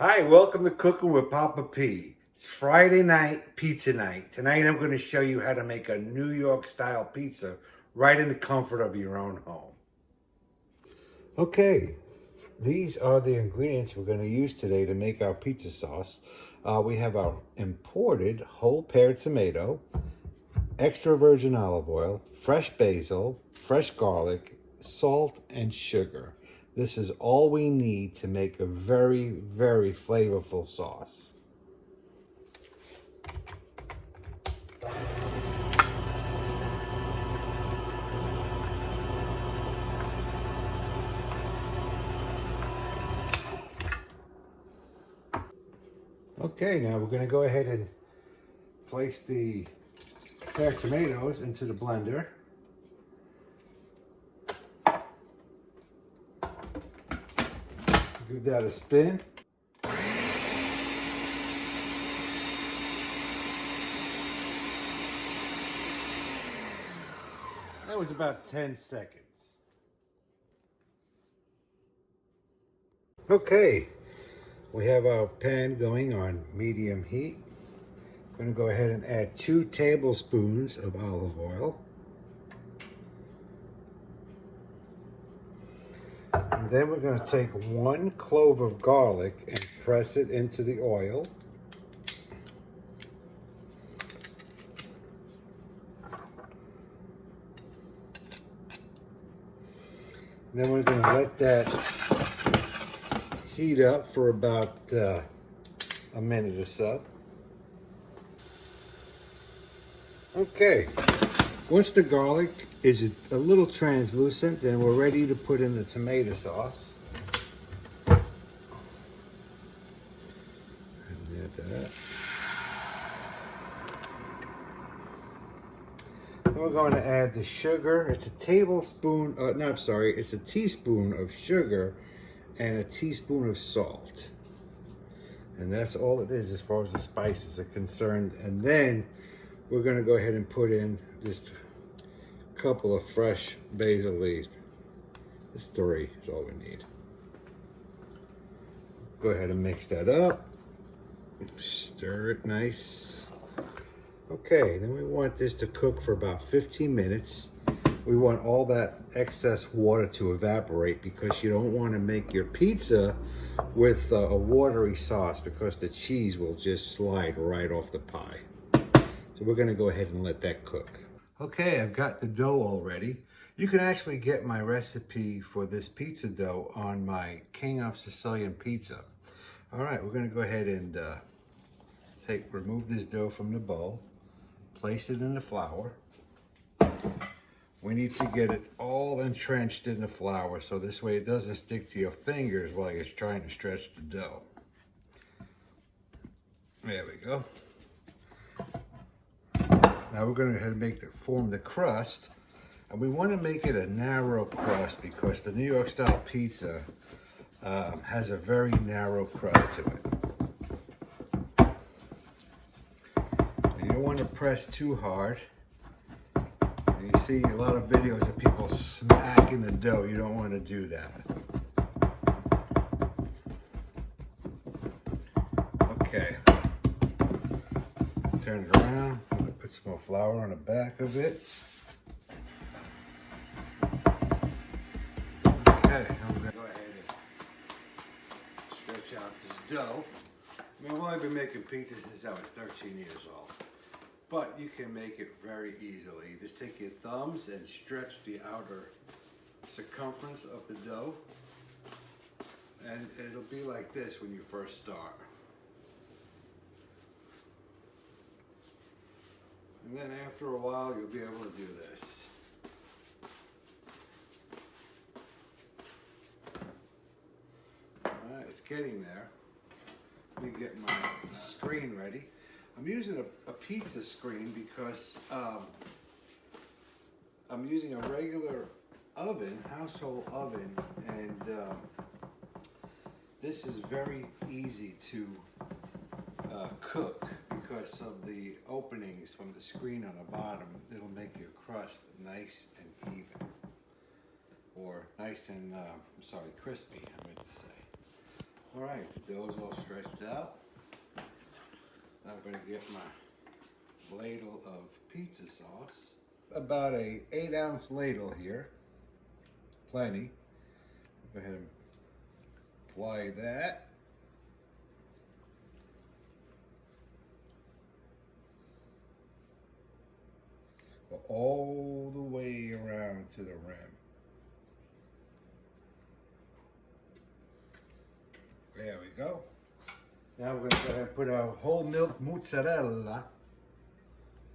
Hi, welcome to Cooking with Papa P. It's Friday night, pizza night. Tonight I'm going to show you how to make a New York style pizza right in the comfort of your own home. Okay, these are the ingredients we're going to use today to make our pizza sauce. We have our imported whole pear tomato, extra virgin olive oil, fresh basil, fresh garlic, salt, and sugar. This is all we need to make a very, very flavorful sauce. Okay, now we're going to go ahead and place the pear tomatoes into the blender. Give that a spin. That was about 10 seconds. Okay, we have our pan going on medium heat. I'm going to go ahead and add 2 tablespoons of olive oil. And then we're going to take 1 clove of garlic and press it into the oil. And then we're going to let that heat up for about a minute or so. Okay, once the garlic is a little translucent, then we're ready to put in the tomato sauce. And add that. Then we're going to add the sugar. It's a tablespoon, it's a teaspoon of sugar and a teaspoon of salt. And that's all it is as far as the spices are concerned. And then we're going to go ahead and put in just a couple of fresh basil leaves. Just 3 is all we need. Go ahead and mix that up. Stir it nice. Okay, then we want this to cook for about 15 minutes. We want all that excess water to evaporate because you don't want to make your pizza with a watery sauce because the cheese will just slide right off the pie. So we're going to go ahead and let that cook. Okay, I've got the dough all ready. You can actually get my recipe for this pizza dough on my King of Sicilian Pizza. All right, we're going to go ahead and remove this dough from the bowl, place it in the flour. We need to get it all entrenched in the flour so this way it doesn't stick to your fingers while you're trying to stretch the dough. There we go. Now we're going to go ahead and form the crust. And we want to make it a narrow crust because the New York style pizza has a very narrow crust to it. And you don't want to press too hard. You see a lot of videos of people smacking the dough. You don't want to do that. Okay. Turn it around. I'm going to put some more flour on the back of it. Okay, I'm going to go ahead and stretch out this dough. I mean, I've only been making pizzas since I was 13 years old. But you can make it very easily. You just take your thumbs and stretch the outer circumference of the dough. And it'll be like this when you first start. And then after a while, you'll be able to do this. All right, it's getting there. Let me get my screen ready. I'm using a pizza screen because I'm using a regular oven, household oven, and this is very easy to cook because of the openings from the screen on the bottom. It'll make your crust nice and even, or nice and crispy, I meant to say. All right, the dough's all stretched out. Now I'm gonna get my ladle of pizza sauce. About a 8-ounce ladle here. Plenty. Go ahead and apply that. Go all the way around to the rim. There we go. Now we're going to go ahead and put our whole milk mozzarella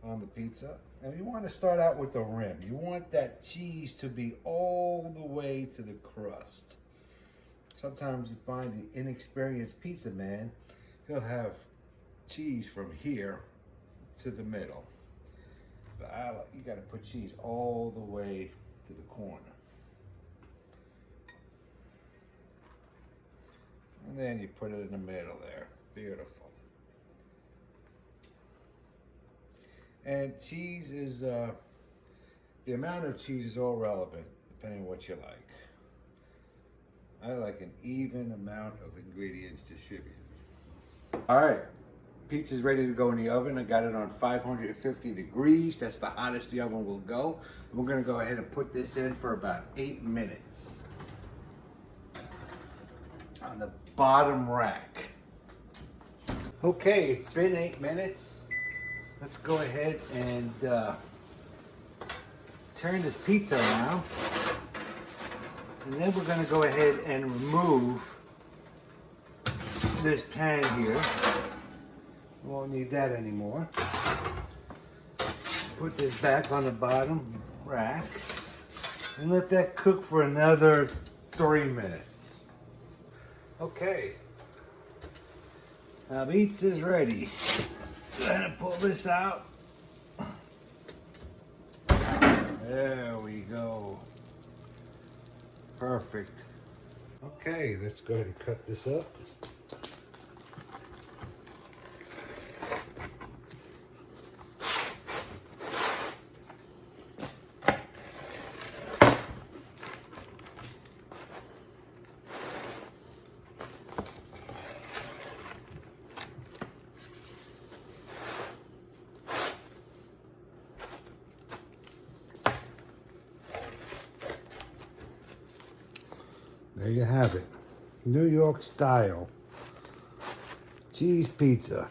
on the pizza. And you want to start out with the rim. You want that cheese to be all the way to the crust. Sometimes you find the inexperienced pizza man, he'll have cheese from here to the middle. But you got to put cheese all the way to the corner. And then you put it in the middle there. Beautiful. And cheese is, the amount of cheese is all relevant, depending on what you like. I like an even amount of ingredients distributed. All right, pizza's ready to go in the oven. I got it on 550 degrees. That's the hottest the oven will go. We're gonna go ahead and put this in for about 8 minutes. On the bottom rack. Okay, it's been 8 minutes. Let's go ahead and turn this pizza around. And then we're going to go ahead and remove this pan here. We won't need that anymore. Put this back on the bottom rack and let that cook for another 3 minutes. Okay. Now pizza's ready. Go ahead and pull this out. There we go. Perfect. Okay, let's go ahead and cut this up. There you have it. New York style cheese pizza.